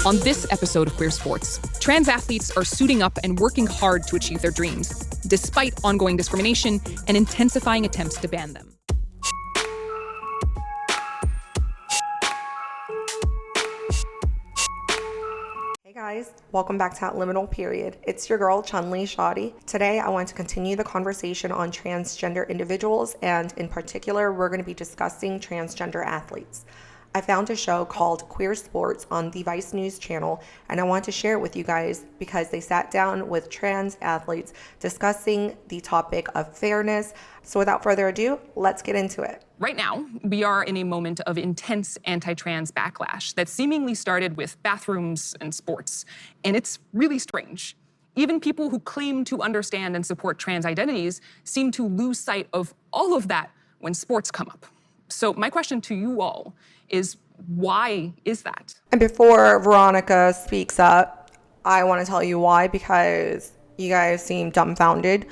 On this episode of Queer Sports, trans athletes are suiting up and working hard to achieve their dreams, despite ongoing discrimination and intensifying attempts to ban them. Hey guys, welcome back to Liminal Period. It's your girl, Chun-Li Shoddy. Today, I want to continue the conversation on transgender individuals, and in particular, we're going to be discussing transgender athletes. I found a show called Queer Sports on the Vice News channel, and I want to share it with you guys because they sat down with trans athletes discussing the topic of fairness. So without further ado, let's get into it. Right now, we are in a moment of intense anti-trans backlash that seemingly started with bathrooms and sports, and it's really strange. Even people who claim to understand and support trans identities seem to lose sight of all of that when sports come up. So my question to you all is, why is that? And before Veronica speaks up, I want to tell you why, because you guys seem dumbfounded.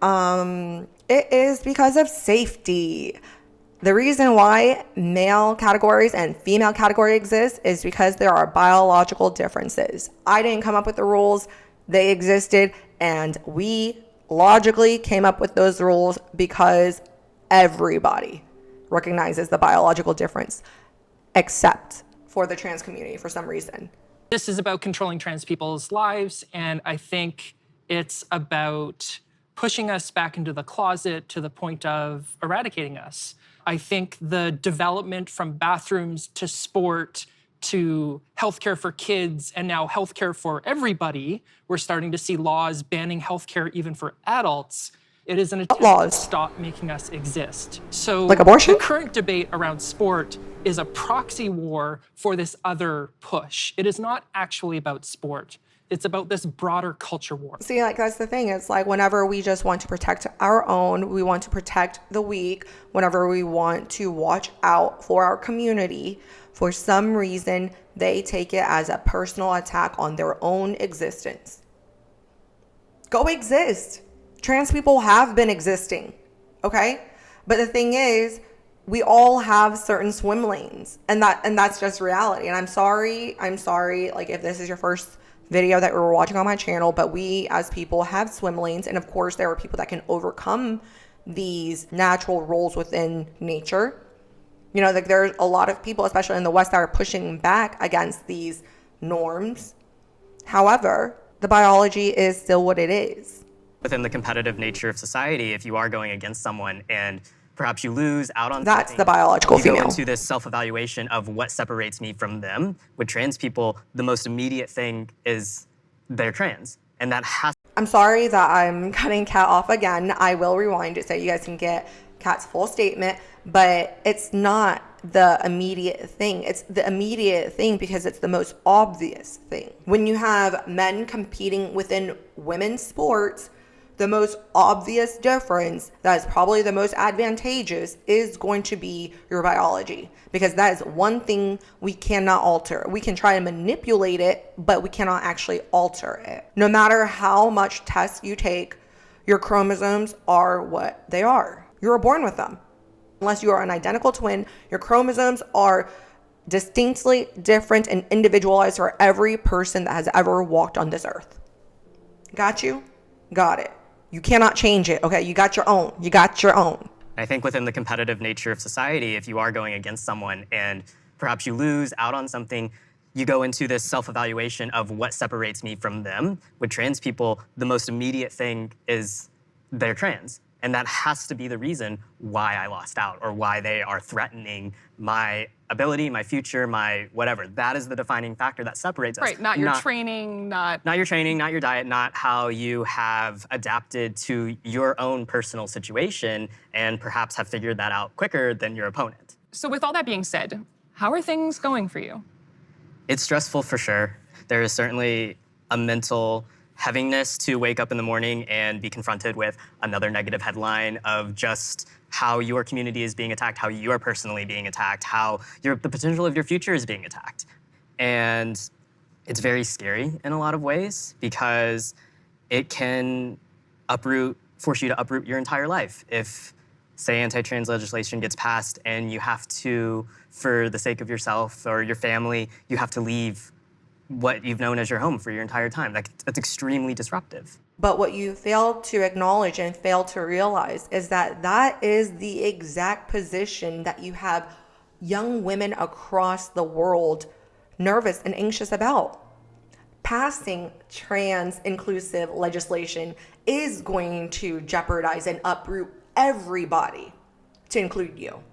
It is because of safety. The reason why male categories and female category exist is because there are biological differences. I didn't come up with the rules, they existed, and we logically came up with those rules because everybody recognizes the biological difference, except for the trans community for some reason. This is about controlling trans people's lives, and I think it's about pushing us back into the closet to the point of eradicating us. I think the development from bathrooms to sport to healthcare for kids and now healthcare for everybody, we're starting to see laws banning healthcare even for adults. It is an attempt to stop making us exist. So like abortion? The current debate around sport is a proxy war for this other push. It is not actually about sport. It's about this broader culture war. See, like, that's the thing. It's like whenever we just want to protect our own, we want to protect the weak, whenever we want to watch out for our community, for some reason, they take it as a personal attack on their own existence. Go exist. Trans people have been existing, okay? But the thing is, we all have certain swim lanes, and that's just reality. And I'm sorry, like, if this is your first video that you're watching on my channel, but we as people have swim lanes, and of course there are people that can overcome these natural roles within nature. You know, like, there's a lot of people, especially in the West, that are pushing back against these norms. However, the biology is still what it is. Within the competitive nature of society, if you are going against someone and perhaps you lose out on that's something, the biological you female. go into this self-evaluation of what separates me from them. With trans people, the most immediate thing is they're trans, and that has. I'm sorry that I'm cutting Kat off again. I will rewind it so you guys can get Kat's full statement, but it's not the immediate thing. It's the immediate thing because it's the most obvious thing. When you have men competing within women's sports, the most obvious difference that is probably the most advantageous is going to be your biology, because that is one thing we cannot alter. We can try to manipulate it, but we cannot actually alter it. No matter how much tests you take, your chromosomes are what they are. You were born with them. Unless you are an identical twin, your chromosomes are distinctly different and individualized for every person that has ever walked on this earth. Got you? Got it. You cannot change it, okay? You got your own. You got your own. I think within the competitive nature of society, if you are going against someone and perhaps you lose out on something, you go into this self-evaluation of what separates me from them. With trans people, the most immediate thing is they're trans. And that has to be the reason why I lost out, or why they are threatening my ability, my future, my whatever. That is the defining factor that separates us. Right, not your training, not your training, not your diet, not how you have adapted to your own personal situation and perhaps have figured that out quicker than your opponent. So with all that being said, how are things going for you? It's stressful for sure. There is certainly a mental heaviness to wake up in the morning and be confronted with another negative headline of just how your community is being attacked, how you are personally being attacked, how the potential of your future is being attacked. And it's very scary in a lot of ways because it can force you to uproot your entire life. If, say, anti-trans legislation gets passed and you have to, for the sake of yourself or your family, you have to leave what you've known as your home for your entire time. That's extremely disruptive. But what you fail to acknowledge and fail to realize is that that is the exact position that you have young women across the world nervous and anxious about. Passing trans inclusive legislation is going to jeopardize and uproot everybody to include you.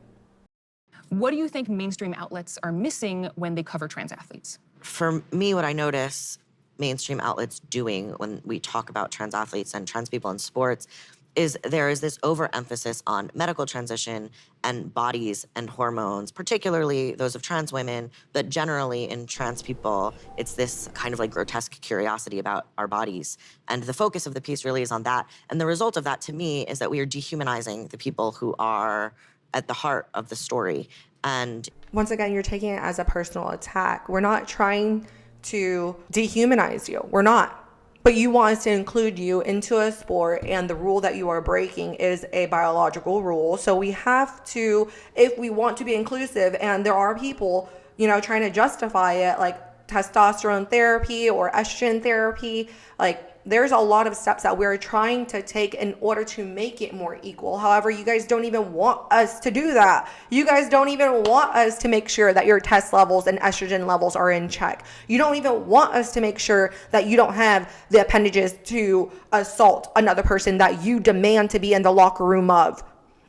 What do you think mainstream outlets are missing when they cover trans athletes? For me, what I notice mainstream outlets doing when we talk about trans athletes and trans people in sports is there is this overemphasis on medical transition and bodies and hormones, particularly those of trans women, but generally in trans people, it's this kind of like grotesque curiosity about our bodies. And the focus of the piece really is on that. And the result of that to me is that we are dehumanizing the people who are at the heart of the story. And once again, you're taking it as a personal attack. We're not trying to dehumanize you. We're not. But you want us to include you into a sport, and the rule that you are breaking is a biological rule. So we have to, if we want to be inclusive, and there are people, trying to justify it, like testosterone therapy or estrogen therapy, like there's a lot of steps that we're trying to take in order to make it more equal. However, you guys don't even want us to do that. You guys don't even want us to make sure that your test levels and estrogen levels are in check. You don't even want us to make sure that you don't have the appendages to assault another person that you demand to be in the locker room of.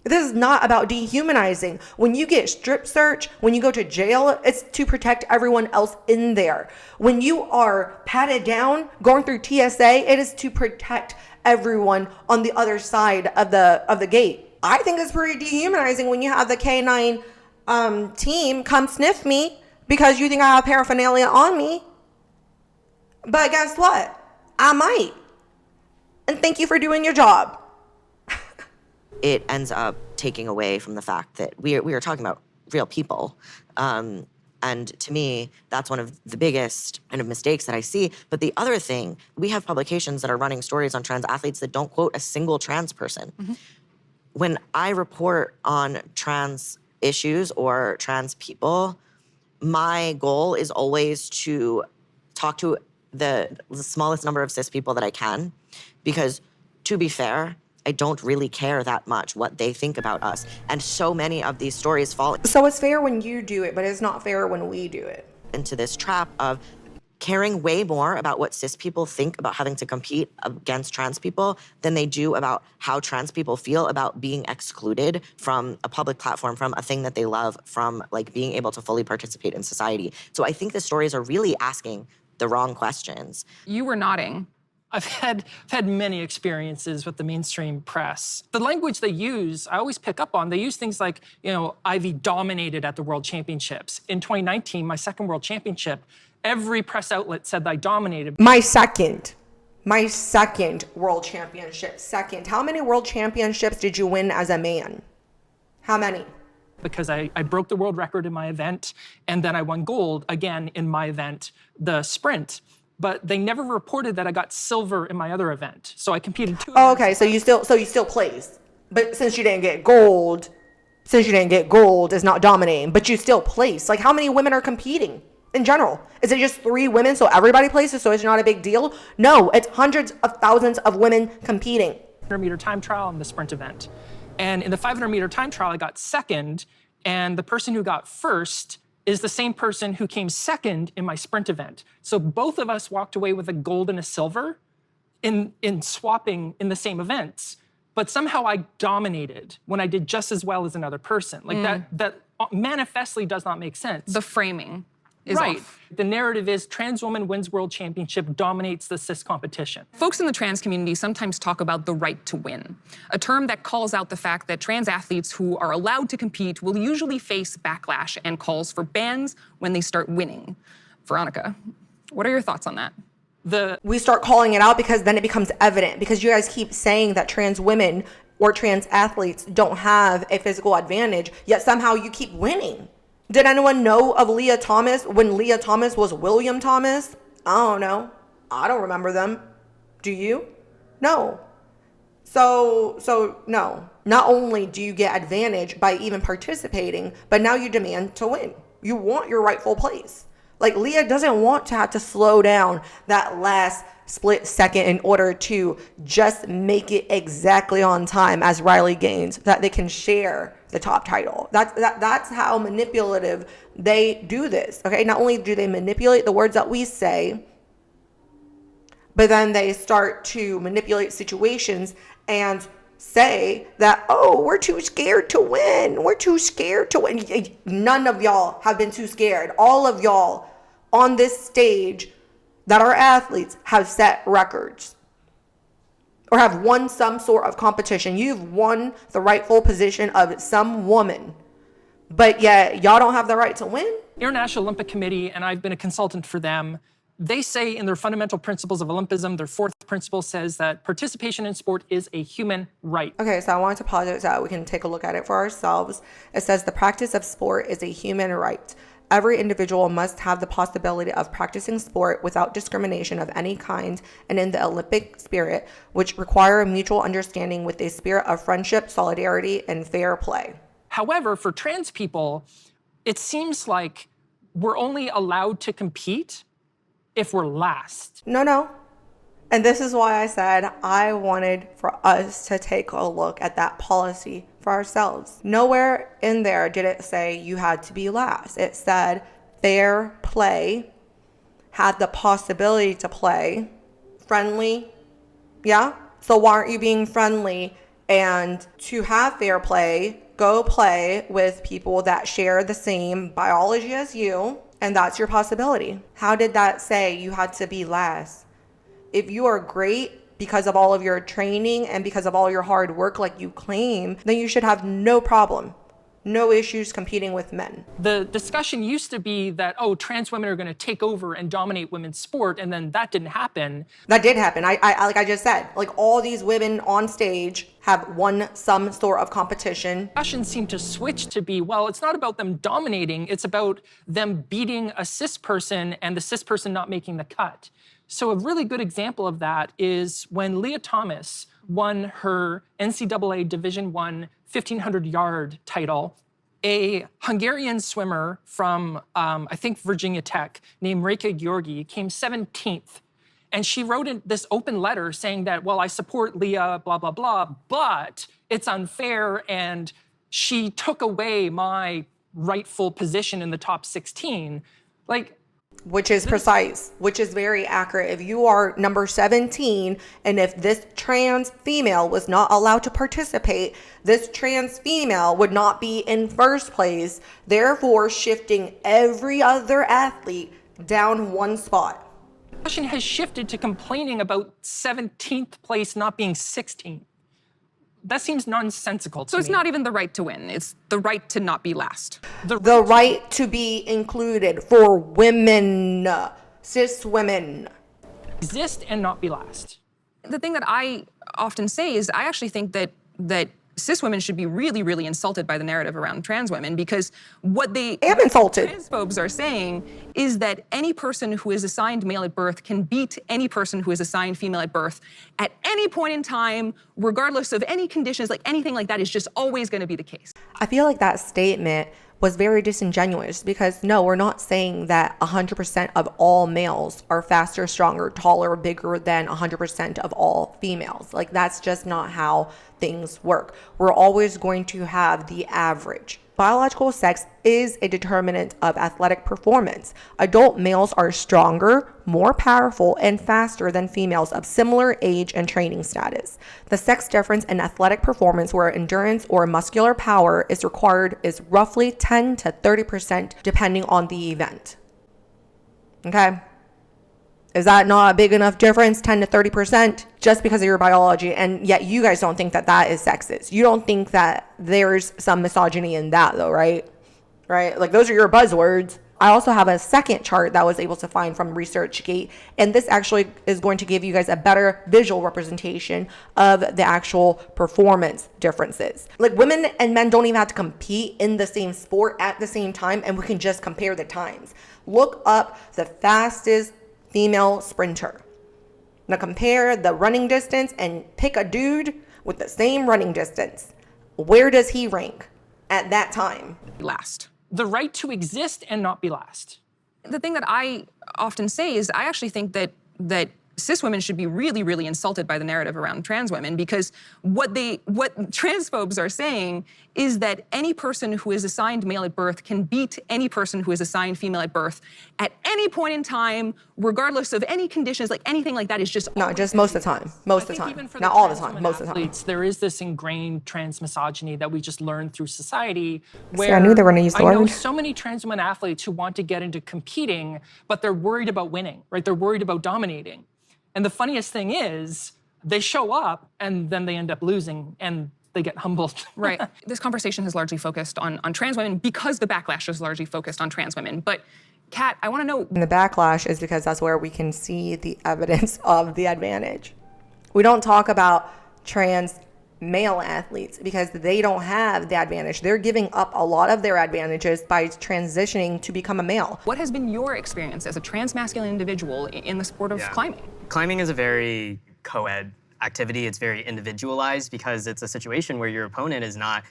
This is not about dehumanizing. When you get strip search, when you go to jail, it's to protect everyone else in there. When you are patted down, going through TSA, it is to protect everyone on the other side of the gate. I think it's pretty dehumanizing when you have the K9 team come sniff me because you think I have paraphernalia on me. But guess what? I might. And thank you for doing your job. it ends up taking away from the fact that we are talking about real people. And to me, that's one of the biggest kind of mistakes that I see. But the other thing, we have publications that are running stories on trans athletes that don't quote a single trans person. Mm-hmm. When I report on trans issues or trans people, my goal is always to talk to the smallest number of cis people that I can, because to be fair, I don't really care that much what they think about us. And so many of these stories fall So it's fair when you do it, but it's not fair when we do it. Into this trap of caring way more about what cis people think about having to compete against trans people than they do about how trans people feel about being excluded from a public platform, from a thing that they love, from like being able to fully participate in society. So I think the stories are really asking the wrong questions. You were nodding. I've had many experiences with the mainstream press. The language they use, I always pick up on. They use things like, Ivy dominated at the World Championships. In 2019, my second World Championship, every press outlet said that I dominated. My second World Championship. How many World Championships did you win as a man? How many? Because I broke the world record in my event, and then I won gold again in my event, the sprint. But they never reported that I got silver in my other event. So I competed two. Oh, okay, so you still placed. But since you didn't get gold, it's not dominating, but you still placed. Like, how many women are competing in general? Is it just 3 women so everybody places, so it's not a big deal? No, it's hundreds of thousands of women competing. 500-meter time trial and the sprint event. And in the 500-meter time trial, I got second, and the person who got first is the same person who came second in my sprint event. So both of us walked away with a gold and a silver in swapping in the same events. But somehow I dominated when I did just as well as another person. Like that manifestly does not make sense. The framing is right. off. The narrative is trans woman wins world championship, dominates the cis competition. Folks in the trans community sometimes talk about the right to win, a term that calls out the fact that trans athletes who are allowed to compete will usually face backlash and calls for bans when they start winning. Veronica, what are your thoughts on that? We start calling it out because then it becomes evident, because you guys keep saying that trans women or trans athletes don't have a physical advantage, yet somehow you keep winning. Did anyone know of Leah Thomas when Leah Thomas was William Thomas? I don't know. I don't remember them. Do you? No. So no. Not only do you get advantage by even participating, but now you demand to win. You want your rightful place. Like, Leah doesn't want to have to slow down that last split second in order to just make it exactly on time as Riley gains, so that they can share the top title. That's how manipulative they do this. Okay, not only do they manipulate the words that we say, but then they start to manipulate situations and say that, oh, we're too scared to win. We're too scared to win. None of y'all have been too scared. All of y'all on this stage that are athletes have set records or have won some sort of competition. You've won the rightful position of some woman, but yet y'all don't have the right to win. International Olympic Committee, and I've been a consultant for them, they say in their fundamental principles of Olympism, their fourth principle says that participation in sport is a human right. Okay, so I wanted to pause it so that we can take a look at it for ourselves. It says the practice of sport is a human right. Every individual must have the possibility of practicing sport without discrimination of any kind and in the Olympic spirit, which require a mutual understanding with a spirit of friendship, solidarity, and fair play. However, for trans people, it seems like we're only allowed to compete if we're last. No. And this is why I said I wanted for us to take a look at that policy for ourselves. Nowhere in there did it say you had to be last. It said fair play, had the possibility to play, friendly. Yeah? So why aren't you being friendly? And to have fair play, go play with people that share the same biology as you, and that's your possibility. How did that say you had to be last? If you are great because of all of your training and because of all your hard work like you claim, then you should have no problem, no issues competing with men. The discussion used to be that, oh, trans women are going to take over and dominate women's sport, and then that didn't happen. That did happen. I like I just said, like all these women on stage have won some sort of competition. Discussion seemed to switch to be, well, it's not about them dominating, it's about them beating a cis person and the cis person not making the cut. So a really good example of that is when Leah Thomas won her NCAA Division I 1,500-yard title, a Hungarian swimmer from, I think, Virginia Tech named Reka Georgi came 17th. And she wrote in this open letter saying that, well, I support Leah, blah, blah, blah, but it's unfair and she took away my rightful position in the top 16. Which is precise, which is very accurate. If you are number 17, and if this trans female was not allowed to participate, this trans female would not be in first place, therefore shifting every other athlete down one spot. The discussion has shifted to complaining about 17th place not being 16th. That seems nonsensical to me. So it's not even the right to win. It's the right to not be last. The right to be included for women, cis women. Exist and not be last. The thing that I often say is I actually think that cis women should be really, really insulted by the narrative around trans women, because what they am insulted. Transphobes are saying is that any person who is assigned male at birth can beat any person who is assigned female at birth at any point in time, regardless of any conditions. Like anything like that is just always going to be the case. I feel like that statement was very disingenuous, because no, we're not saying that 100% of all males are faster, stronger, taller, bigger than 100% of all females. Like that's just not how things work. We're always going to have the average. Biological sex is a determinant of athletic performance. Adult males are stronger, more powerful, and faster than females of similar age and training status. The sex difference in athletic performance where endurance or muscular power is required is roughly 10 to 30% depending on the event. Okay? Is that not a big enough difference, 10 to 30%, just because of your biology? And yet you guys don't think that that is sexist. You don't think that there's some misogyny in that though, right? Right? Like those are your buzzwords. I also have a second chart that I was able to find from ResearchGate, and this actually is going to give you guys a better visual representation of the actual performance differences. Like women and men don't even have to compete in the same sport at the same time, and we can just compare the times. Look up the fastest female sprinter. Now compare the running distance and pick a dude with the same running distance. Where does he rank at that time? Last. The right to exist and not be last. the thing that I often say is I actually think that cis women should be really, really insulted by the narrative around trans women, because what transphobes are saying is that any person who is assigned male at birth can beat any person who is assigned female at birth at any point in time, regardless of any conditions. Like anything like that is just Not just most of the time. Most of the even time. for Not all the time. Most of the time. athletes, there is this ingrained trans misogyny that we just learned through society. Where I knew they were gonna use the I know word. so many trans women athletes who want to get into competing, but they're worried about winning, right? They're worried about dominating. And the funniest thing is, they show up and then they end up losing and they get humbled. Right. This conversation has largely focused on trans women because the backlash is largely focused on trans women. But Kat, I want to know. And the backlash is because that's where we can see the evidence of the advantage. We don't talk about trans male athletes because they don't have the advantage. They're giving up a lot of their advantages by transitioning to become a male. What has been your experience as a trans masculine individual in the sport of climbing? Climbing is a very co-ed activity. It's very individualized because it's a situation where your opponent is not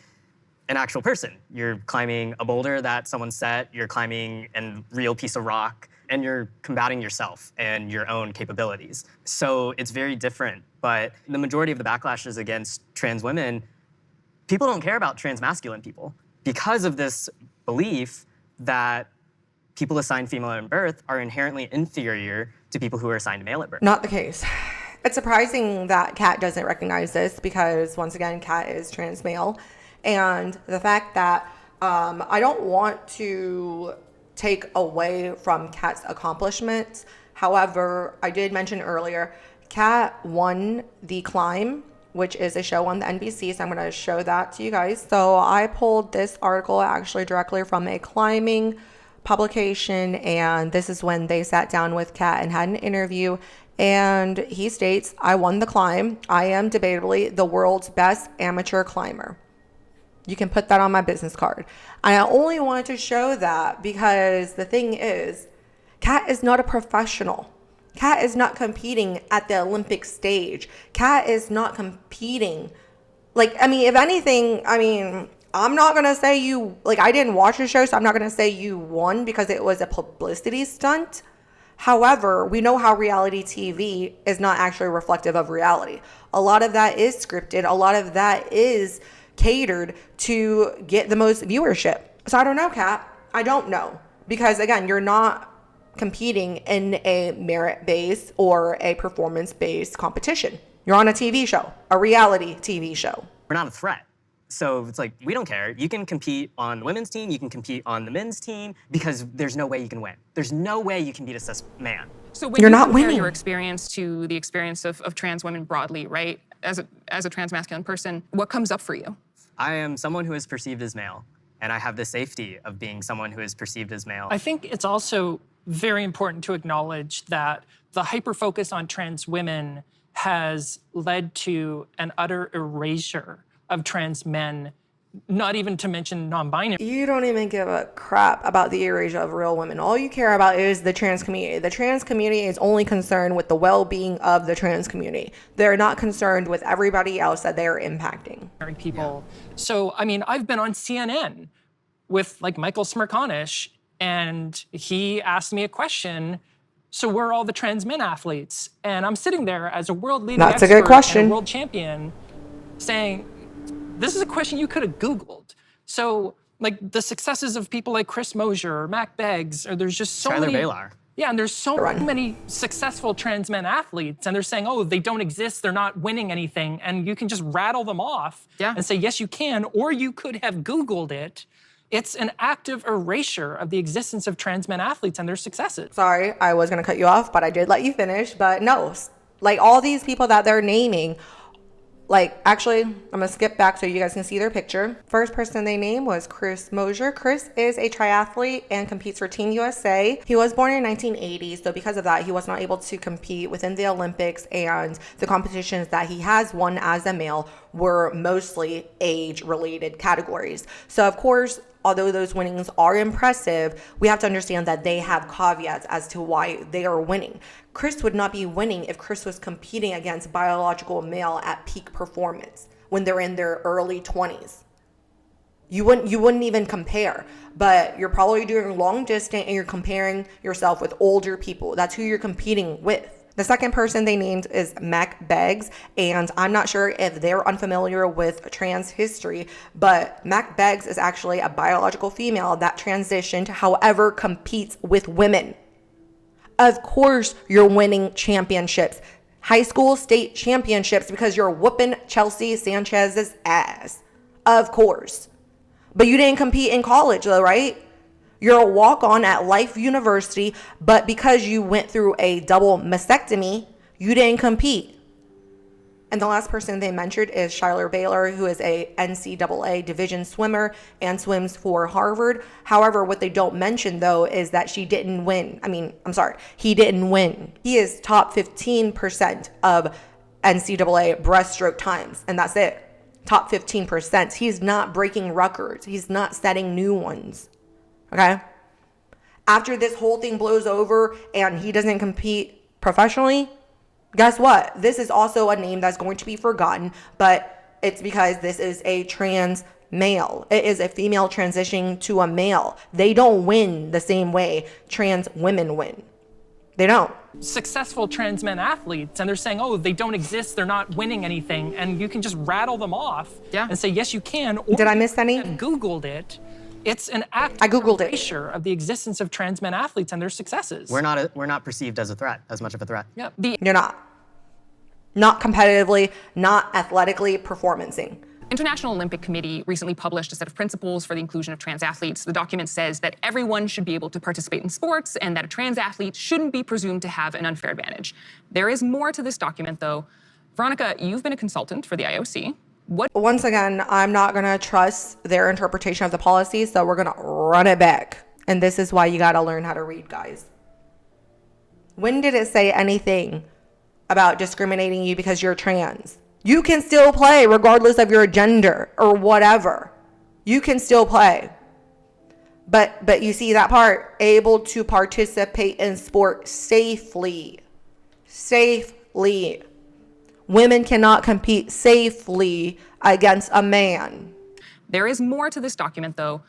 an actual person. You're climbing a boulder that someone set, you're climbing a real piece of rock, and you're combating yourself and your own capabilities. So it's very different, but the majority of the backlash is against trans women. People don't care about trans masculine people because of this belief that people assigned female at birth are inherently inferior to people who are assigned male at birth. Not the case. It's surprising that Kat doesn't recognize this because, once again, Kat is trans male. And the fact that I don't want to take away from Kat's accomplishments. However, I did mention earlier, Kat won The Climb, which is a show on the NBC, so I'm going to show that to you guys. So I pulled this article actually directly from a climbing publication, and this is when they sat down with Kat and had an interview, and he states, "I won The Climb. I am debatably the world's best amateur climber." You can put that on my business card. I only wanted to show that because the thing is, Kat is not a professional. Kat is not competing at the Olympic stage. Kat is not competing. Like, I mean, if anything, I mean, I'm not going to say you, like, I didn't watch the show, so I'm not going to say you won because it was a publicity stunt. However, we know how reality TV is not actually reflective of reality. A lot of that is scripted. A lot of that is catered to get the most viewership. So I don't know, Kat. I don't know. Because, again, you're not competing in a merit-based or a performance-based competition. You're on a TV show, a reality TV show. We're not a threat. So it's like, we don't care. You can compete on the women's team, you can compete on the men's team, because there's no way you can win. There's no way you can beat a cis man. So when You're you not compare winning. your experience to the experience of trans women broadly, right, as a trans masculine person, what comes up for you? I am someone who is perceived as male, and I have the safety of being someone who is perceived as male. I think it's also very important to acknowledge that the hyper-focus on trans women has led to an utter erasure of trans men, not even to mention non-binary. You don't even give a crap about the erasure of real women. All you care about is the trans community. The trans community is only concerned with the well-being of the trans community. They're not concerned with everybody else that they're impacting. People. So, I mean, I've been on CNN with like Michael Smerconish, and he asked me a question. So where are all the trans men athletes? And I'm sitting there as a world leading That's a expert good question. and a world champion saying, this is a question you could have Googled. So like the successes of people like Chris Mosier or Mack Beggs, or there's just so Schuyler many. Bailar. Yeah, and there's so many successful trans men athletes, and they're saying, oh, they don't exist, they're not winning anything, and you can just rattle them off and say, yes, you can, or you could have Googled it. It's an active erasure of the existence of trans men athletes and their successes. Sorry, I was going to cut you off, but I did let you finish. But no, like all these people that they're naming, like actually, I'm going to skip back so you guys can see their picture. First person they named was Chris Mosier. Chris is a triathlete and competes for Team USA. He was born in 1980, so because of that, he was not able to compete within the Olympics, and the competitions that he has won as a male were mostly age-related categories. So of course, although those winnings are impressive, we have to understand that they have caveats as to why they are winning. Chris would not be winning if Chris was competing against biological male at peak performance when they're in their early 20s. You wouldn't even compare, but you're probably doing long distance and you're comparing yourself with older people. That's who you're competing with. The second person they named is Mack Beggs, and I'm not sure if they're unfamiliar with trans history, but Mack Beggs is actually a biological female that transitioned, however, competes with women. Of course, you're winning championships, high school state championships, because you're whooping Chelsea Sanchez's ass. Of course. But you didn't compete in college though, right? You're a walk-on at Life University, but because you went through a double mastectomy, you didn't compete. And the last person they mentioned is Schuyler Bailar, who is a NCAA division swimmer and swims for Harvard. However, what they don't mention though is that he didn't win. He didn't win. He is top 15% of NCAA breaststroke times, and that's it. Top 15%. He's not breaking records. He's not setting new ones. Okay? After this whole thing blows over and he doesn't compete professionally, guess what? This is also a name that's going to be forgotten, but it's because this is a trans male. It is a female transitioning to a male. They don't win the same way trans women win. They don't. Successful trans men athletes, and they're saying, oh, they don't exist, they're not winning anything, and you can just rattle them off and say, yes, you can. Or did I miss any? Googled it. It's an active I Googled it. erasure of the existence of trans men athletes and their successes. We're not perceived as a threat, as much of a threat. Yeah. You're not. Not competitively, not athletically, performancing. International Olympic Committee recently published a set of principles for the inclusion of trans athletes. The document says that everyone should be able to participate in sports and that a trans athlete shouldn't be presumed to have an unfair advantage. There is more to this document, though. Veronica, you've been a consultant for the IOC. Once again, I'm not going to trust their interpretation of the policy, so we're going to run it back. And this is why you got to learn how to read, guys. When did it say anything about discriminating you because you're trans? You can still play regardless of your gender or whatever. You can still play. But you see that part, able to participate in sport safely. Safely. Women cannot compete safely against a man. There is more to this document, though.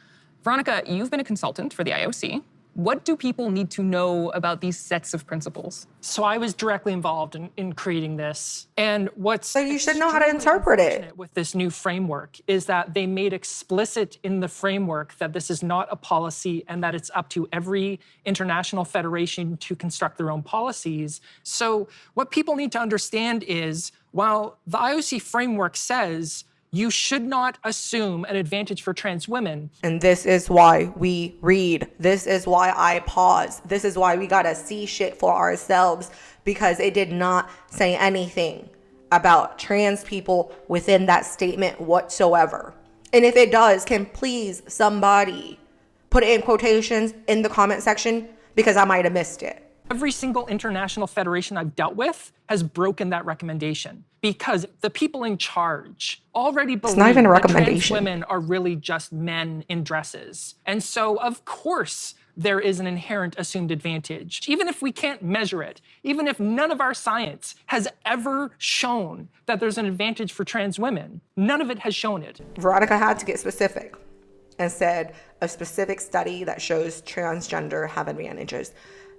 Veronica, you've been a consultant for the IOC. What do people need to know about these sets of principles? So I was directly involved in creating this. And what's So you should know how to interpret it. with this new framework is that they made explicit in the framework that this is not a policy and that it's up to every international federation to construct their own policies. So what people need to understand is, while the IOC framework says you should not assume an advantage for trans women. And this is why we read. This is why I pause. This is why we gotta see shit for ourselves, because it did not say anything about trans people within that statement whatsoever. And if it does, can please somebody put it in quotations in the comment section, because I might have missed it. Every single international federation I've dealt with has broken that recommendation because the people in charge already believe not even a that trans recommendation. women are really just men in dresses. And so, of course, there is an inherent assumed advantage. Even if we can't measure it, even if none of our science has ever shown that there's an advantage for trans women, none of it has shown it. Veronica had to get specific and said a specific study that shows transgender have advantages.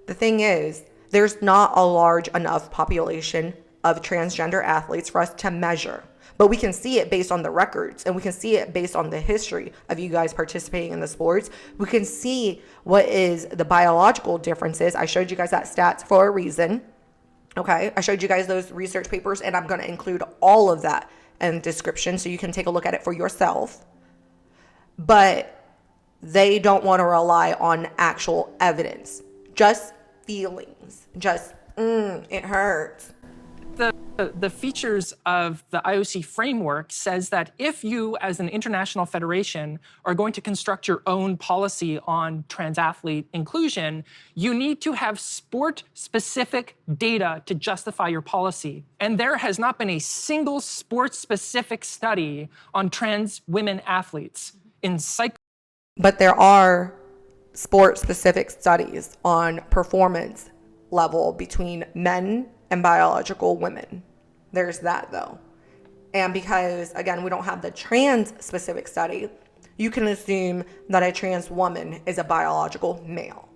The thing is, there's not a large enough population of transgender athletes for us to measure. But we can see it based on the records, and we can see it based on the history of you guys participating in the sports. We can see what is the biological differences. I showed you guys that stats for a reason. Okay, I showed you guys those research papers, and I'm going to include all of that in the description so you can take a look at it for yourself. But they don't want to rely on actual evidence. Just feelings. Just, it hurts. The features of the IOC framework says that if you, as an international federation, are going to construct your own policy on trans athlete inclusion, you need to have sport-specific data to justify your policy. And there has not been a single sport-specific study on trans women athletes in psych. But there are sport-specific studies on performance level between men and biological women. There's that, though. And because, again, we don't have the trans-specific study, you can assume that a trans woman is a biological male.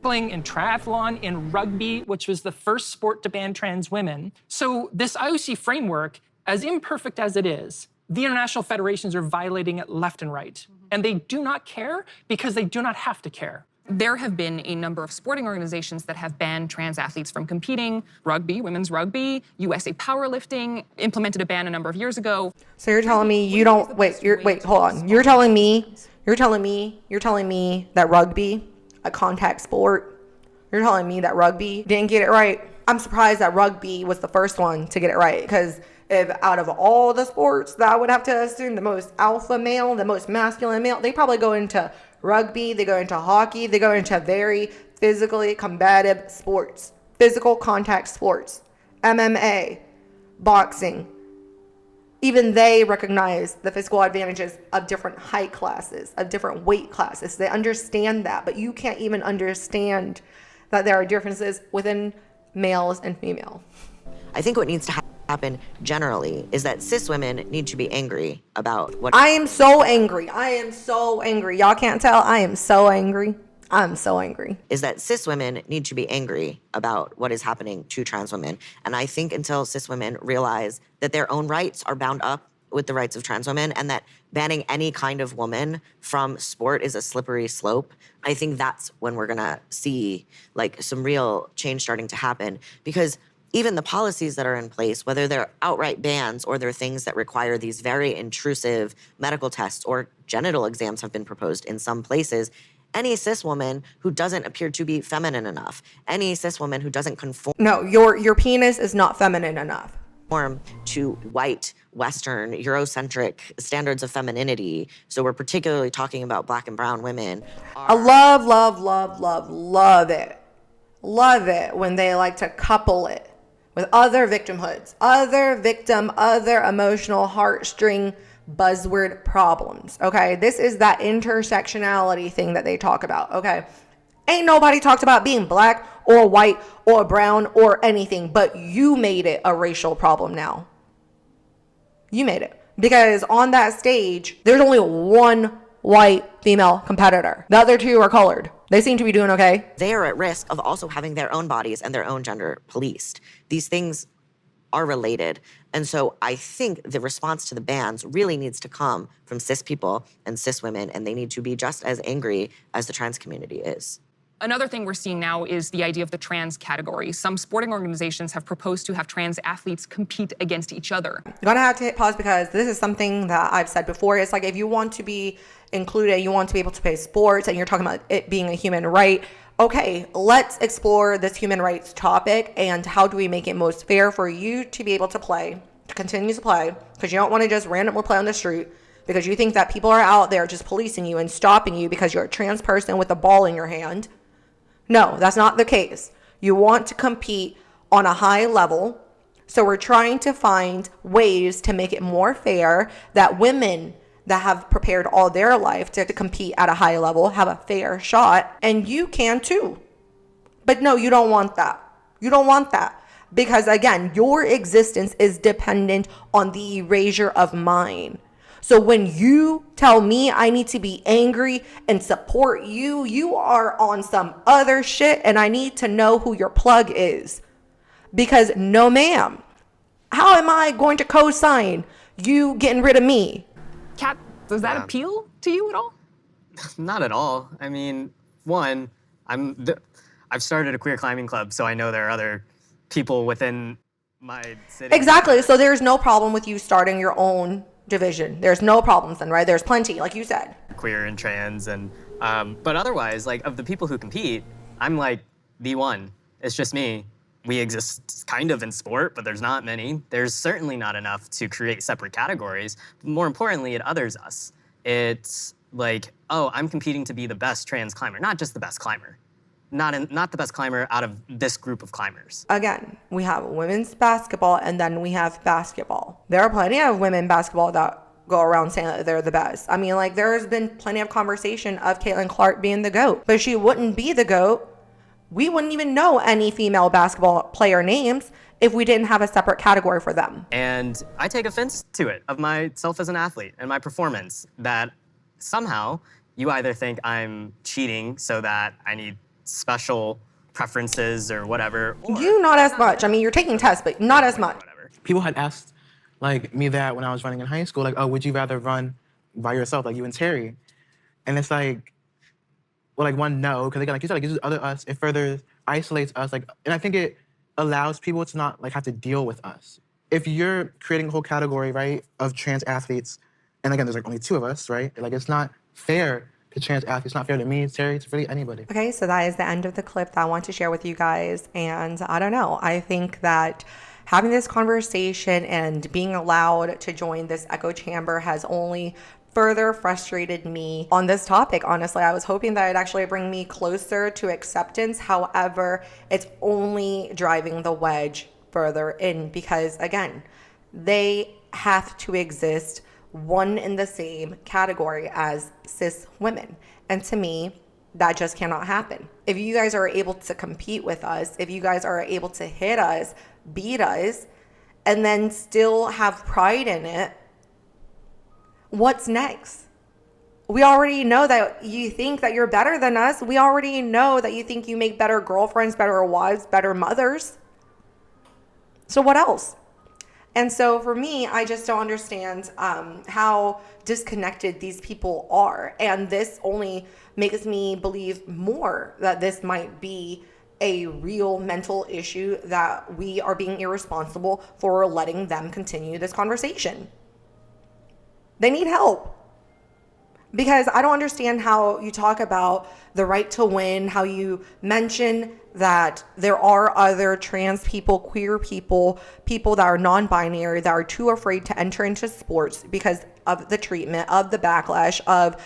Playing in triathlon, in rugby, which was the first sport to ban trans women. So this IOC framework, as imperfect as it is, the international federations are violating it left and right. And they do not care because they do not have to care. There have been a number of sporting organizations that have banned trans athletes from competing. Rugby, women's rugby, USA Powerlifting implemented a ban a number of years ago. So you're telling me you don't, wait, hold on. You're telling me that rugby, a contact sport, you're telling me that rugby didn't get it right? I'm surprised that rugby was the first one to get it right, because if out of all the sports that I would have to assume the most alpha male, the most masculine male, they probably go into rugby, they go into hockey, they go into very physically combative sports, physical contact sports, MMA, boxing. Even they recognize the physical advantages of different height classes, of different weight classes. They understand that, but you can't even understand that there are differences within males and female. I think what needs to happen generally is that cis women need to be angry about what— I am so angry. Y'all can't tell. I am so angry. I'm so angry. Is that cis women need to be angry about what is happening to trans women. And I think until cis women realize that their own rights are bound up with the rights of trans women, and that banning any kind of woman from sport is a slippery slope, I think that's when we're gonna see like some real change starting to happen. Because even the policies that are in place, whether they're outright bans or they're things that require these very intrusive medical tests or genital exams have been proposed in some places, any cis woman who doesn't appear to be feminine enough, any cis woman who doesn't conform— No, your penis is not feminine enough. To white, Western, Eurocentric standards of femininity. So we're particularly talking about Black and brown women. I love it. Love it when they like to couple it with other victimhoods, other emotional heartstring buzzword problems, okay? This is that intersectionality thing that they talk about, okay? Ain't nobody talked about being Black or white or brown or anything, but you made it a racial problem now. You made it. Because on that stage, there's only one white female competitor. The other two are colored. They seem to be doing okay. They are at risk of also having their own bodies and their own gender policed. These things are related. And so I think the response to the bans really needs to come from cis people and cis women, and they need to be just as angry as the trans community is. Another thing we're seeing now is the idea of the trans category. Some sporting organizations have proposed to have trans athletes compete against each other. I'm gonna have to hit pause because this is something that I've said before. It's like if you want to be included, you want to be able to play sports, and you're talking about it being a human right, okay, let's explore this human rights topic and how do we make it most fair for you to be able to play, to continue to play, because you don't want to just randomly play on the street because you think that people are out there just policing you and stopping you because you're a trans person with a ball in your hand. No, that's not the case. You want to compete on a high level. So we're trying to find ways to make it more fair that women that have prepared all their life to compete at a high level have a fair shot. And you can too. But no, you don't want that. You don't want that. Because again, your existence is dependent on the erasure of mine. So when you tell me I need to be angry and support you, you are on some other shit, and I need to know who your plug is. Because no ma'am, how am I going to co-sign you getting rid of me? Kat, does that appeal to you at all? Not at all. I mean, one, I've started a queer climbing club, so I know there are other people within my city. Exactly. So there's no problem with you starting your own division. There's no problems then, right? There's plenty, like you said. Queer and trans, and but otherwise, like of the people who compete, I'm like the one. It's just me. We exist kind of in sport, but there's not many. There's certainly not enough to create separate categories. More importantly, it others us. It's like, oh, I'm competing to be the best trans climber, not just the best climber. Not the best climber out of this group of climbers. Again, we have women's basketball and then we have basketball. There are plenty of women basketball that go around saying that they're the best. I mean, like there's been plenty of conversation of Caitlin Clark being the GOAT, but she wouldn't be the GOAT. We wouldn't even know any female basketball player names if we didn't have a separate category for them. And I take offense to it, of myself as an athlete and my performance, that somehow you either think I'm cheating so that I need special preferences or whatever. Or You not as much. I mean, you're taking tests, but not as much. whatever. People had asked like me that when I was running in high school, like, oh, would you rather run by yourself, like you and Terry? And it's like, well, like one, no, because again, like you said, like, it gives other us, it further isolates us, like, and I think it allows people to not like have to deal with us. If you're creating a whole category, right, of trans athletes, and again, there's like only 2 of us, right? Like, it's not fair to trans athletes. It's not fair to me, Terry, to really anybody. Okay, so that is the end of the clip that I want to share with you guys. And I don't know, I think that having this conversation and being allowed to join this echo chamber has only further frustrated me on this topic. Honestly, I was hoping that it'd actually bring me closer to acceptance. However, it's only driving the wedge further in because, again, they have to exist one in the same category as cis women. And to me, that just cannot happen. If you guys are able to compete with us, if you guys are able to hit us, beat us, and then still have pride in it, what's next? We already know that you think that you're better than us. We already know that you think you make better girlfriends, better wives, better mothers. So what else? And so for me, I just don't understand how disconnected these people are. And this only makes me believe more that this might be a real mental issue, that we are being irresponsible for letting them continue this conversation. They need help. Because I don't understand how you talk about the right to win, how you mention that there are other trans people, queer people, people that are non-binary, that are too afraid to enter into sports because of the treatment, of the backlash, of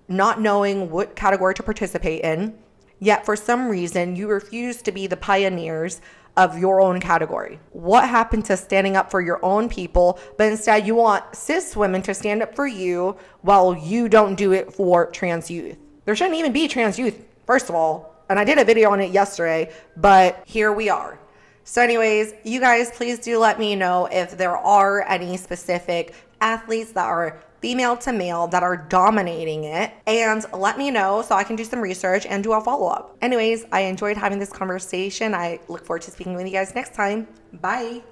not knowing what category to participate in. Yet for some reason, you refuse to be the pioneers of your own category. What happened to standing up for your own people, but instead you want cis women to stand up for you while you don't do it for trans youth? There shouldn't even be trans youth, first of all. And I did a video on it yesterday, but here we are. So anyways, you guys, please do let me know if there are any specific athletes that are female to male that are dominating it, and let me know so I can do some research and do a follow-up. Anyways, I enjoyed having this conversation. I look forward to speaking with you guys next time. Bye.